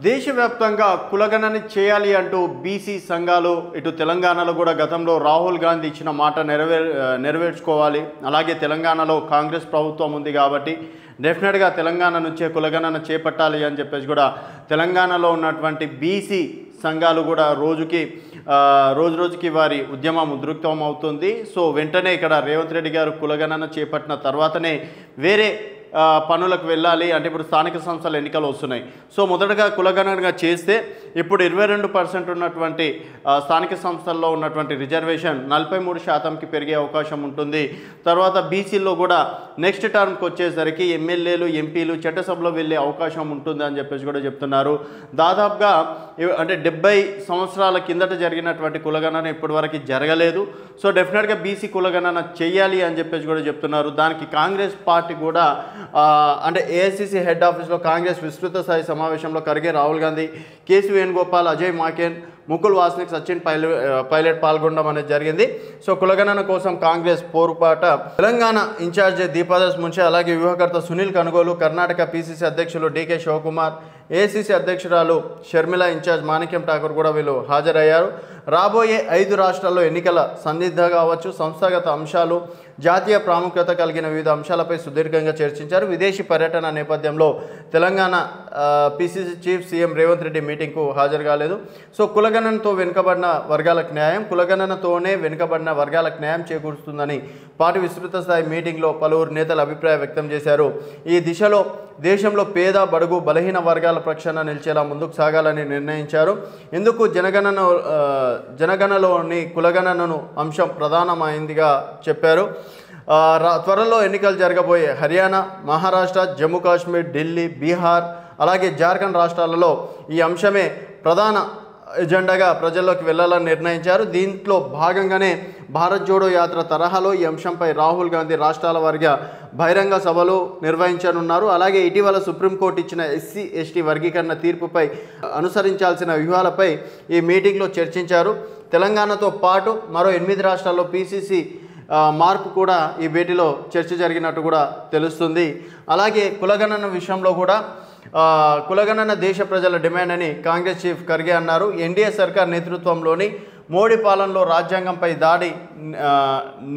దేశవ్యాప్తంగా కులగణన చేయాలి అంటూ బీసీ సంఘాలు ఇటు తెలంగాణలో కూడా గతంలో రాహుల్ గాంధీ ఇచ్చిన మాట నెరవేర్చుకోవాలి. అలాగే తెలంగాణలో కాంగ్రెస్ ప్రభుత్వం ఉంది కాబట్టి డెఫినెట్గా తెలంగాణ నుంచే కులగణన చేపట్టాలి అని చెప్పేసి కూడా తెలంగాణలో ఉన్నటువంటి బీసీ సంఘాలు కూడా రోజు రోజుకి వారి ఉద్యమం ఉధృతం అవుతుంది. సో వెంటనే ఇక్కడ రేవంత్ రెడ్డి గారు కులగణన చేపట్టిన తర్వాతనే వేరే పనులకు వెళ్ళాలి అంటే ఇప్పుడు స్థానిక సంస్థల ఎన్నికలు వస్తున్నాయి. సో మొదటగా కులగణనగా చేస్తే ఇప్పుడు 22% ఉన్నటువంటి స్థానిక సంస్థల్లో ఉన్నటువంటి రిజర్వేషన్ 43%కి పెరిగే అవకాశం ఉంటుంది. తర్వాత బీసీల్లో కూడా నెక్స్ట్ టర్మ్కి వచ్చేసరికి ఎమ్మెల్యేలు ఎంపీలు చట్టసభలో వెళ్ళే అవకాశం ఉంటుంది అని చెప్పేసి కూడా చెప్తున్నారు. దాదాపుగా అంటే 70 సంవత్సరాల కిందట జరిగినటువంటి కులగణన ఇప్పటివరకు జరగలేదు. సో డెఫినెట్గా బీసీ కులగణన చెయ్యాలి అని చెప్పేసి కూడా చెప్తున్నారు. దానికి కాంగ్రెస్ పార్టీ కూడా అంటే ఏఐసిసి హెడ్ ఆఫీస్లో కాంగ్రెస్ విస్తృత స్థాయి సమావేశంలో ఖర్గే, రాహుల్ గాంధీ, కేసీ వేణుగోపాల్, అజయ్ మాకెన్, ముకుల్ వాస్నిక్, సచిన్ పైలట్ పాల్గొనడం అనేది జరిగింది. సో కులగణన కోసం కాంగ్రెస్ పోరుపాట తెలంగాణ ఇన్ఛార్జ్ దీపాదాస్ మున్షి, అలాగే వ్యూహకర్త సునీల్ కనుగోలు, కర్ణాటక పిసిసి అధ్యక్షులు డికే శివకుమార్, ఏఐసిసి అధ్యక్షురాలు షర్మిల, ఇన్ఛార్జ్ మాణిక్యం ఠాకూర్ కూడా వీళ్ళు హాజరయ్యారు. రాబోయే 5 రాష్ట్రాల్లో ఎన్నికల సన్నిద్ధ కావచ్చు, సంస్థాగత అంశాలు, జాతీయ ప్రాముఖ్యత కలిగిన వివిధ అంశాలపై సుదీర్ఘంగా చర్చించారు. విదేశీ పర్యటన నేపథ్యంలో Telangana PCC chief CM Revanth Reddy మీటింగ్కు హాజరు కాలేదు. సో కులగణనతో వెనుకబడిన వర్గాలకు న్యాయం, కులగణనతోనే వెనుకబడిన వర్గాలకు న్యాయం చేకూరుస్తుందని పార్టీ విస్తృత స్థాయి మీటింగ్లో పలువురు నేతలు అభిప్రాయం వ్యక్తం చేశారు. ఈ దిశలో దేశంలో పేద, బడుగు, బలహీన వర్గాల ప్రక్షాళన నిలిచేలా ముందుకు సాగాలని నిర్ణయించారు. ఇందుకు జనగణనలోని కులగణనను అంశం ప్రధానమైందిగా చెప్పారు. త్వరలో ఎన్నికలు జరగబోయే హర్యానా, మహారాష్ట్ర, జమ్మూ కాశ్మీర్, ఢిల్లీ, బీహార్ అలాగే జార్ఖండ్ రాష్ట్రాలలో ఈ అంశమే ప్రధాన ఎజెండాగా ప్రజల్లోకి వెళ్లాలని నిర్ణయించారు. దీంట్లో భాగంగానే భారత్ జోడో యాత్ర తరహాలో ఈ అంశంపై రాహుల్ గాంధీ రాష్ట్రాల వారీగా బహిరంగ సభలు నిర్వహించనున్నారు. అలాగే ఇటీవల సుప్రీంకోర్టు ఇచ్చిన ఎస్సీ ఎస్టీ వర్గీకరణ తీర్పుపై అనుసరించాల్సిన వ్యూహాలపై ఈ మీటింగ్లో చర్చించారు. తెలంగాణతో పాటు మరో 8 రాష్ట్రాల్లో పిసిసి మార్పు కూడా ఈ భేటీలో చర్చ జరిగినట్టు కూడా తెలుస్తుంది. అలాగే కులగణన విషయంలో కూడా కులగణన దేశ ప్రజల డిమాండ్ అని కాంగ్రెస్ చీఫ్ ఖర్గే అన్నారు. ఎన్డీఏ సర్కార్ నేతృత్వంలోని మోడీ పాలనలో రాజ్యాంగంపై దాడి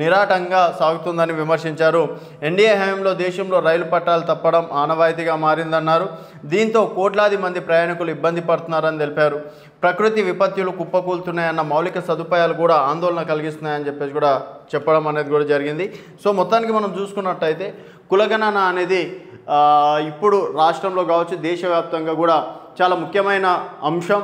నిరాటంగా సాగుతుందని విమర్శించారు. ఎన్డీఏ హయాంలో దేశంలో రైలు పట్టాలు తప్పడం ఆనవాయితీగా మారిందన్నారు. దీంతో కోట్లాది మంది ప్రయాణికులు ఇబ్బంది పడుతున్నారని తెలిపారు. ప్రకృతి విపత్తులు కుప్పకూలుతున్నాయన్న మౌలిక సదుపాయాలు కూడా ఆందోళన కలిగిస్తున్నాయని చెప్పేసి కూడా చెప్పడం అనేది కూడా జరిగింది. సో మొత్తానికి మనం చూసుకున్నట్టయితే కులగణన అనేది ఇప్పుడు రాష్ట్రంలో కావచ్చు, దేశవ్యాప్తంగా కూడా చాలా ముఖ్యమైన అంశం.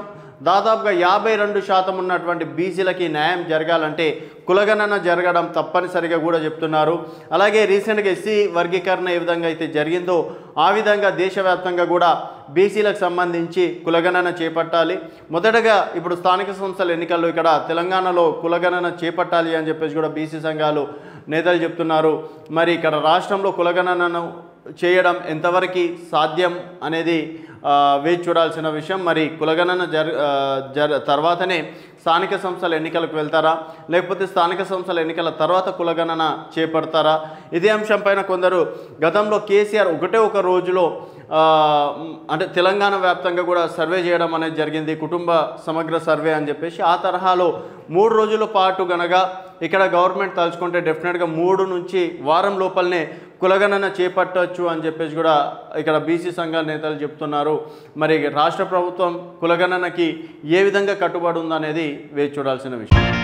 దాదాపుగా 52% ఉన్నటువంటి బీసీలకి న్యాయం జరగాలంటే కులగణన జరగడం తప్పనిసరిగా కూడా చెప్తున్నారు. అలాగే రీసెంట్గా ఎస్సీ వర్గీకరణ ఏ విధంగా అయితే జరిగిందో ఆ విధంగా దేశవ్యాప్తంగా కూడా బీసీలకు సంబంధించి కులగణన చేపట్టాలి. మొదటగా ఇప్పుడు స్థానిక సంస్థల ఎన్నికల్లో ఇక్కడ తెలంగాణలో కులగణన చేపట్టాలి అని చెప్పేసి కూడా బీసీ సంఘాలు నేతలు చెప్తున్నారు. మరి ఇక్కడ రాష్ట్రంలో కులగణనను చేయడం ఎంతవరకు సాధ్యం అనేది వేచి చూడాల్సిన విషయం. మరి కులగణన తర్వాతనే స్థానిక సంస్థల ఎన్నికలకు వెళ్తారా, లేకపోతే స్థానిక సంస్థల ఎన్నికల తర్వాత కులగణన చేపడతారా? ఇదే అంశంపైన కొందరు గతంలో కేసీఆర్ ఒక రోజులో అంటే తెలంగాణ వ్యాప్తంగా కూడా సర్వే చేయడం అనేది జరిగింది, కుటుంబ సమగ్ర సర్వే అని చెప్పేసి. ఆ తరహాలో 3 రోజుల పాటు గనక ఇక్కడ గవర్నమెంట్ తలుచుకుంటే డెఫినెట్గా 3 నుంచి వారం లోపలనే కులగణన చేపట్టవచ్చు అని చెప్పేసి కూడా ఇక్కడ బీసీ సంఘాల నేతలు చెప్తున్నారు. మరి రాష్ట్ర ప్రభుత్వం కులగణనకి ఏ విధంగా కట్టుబడి ఉందనేది వేచి చూడాల్సిన విషయం.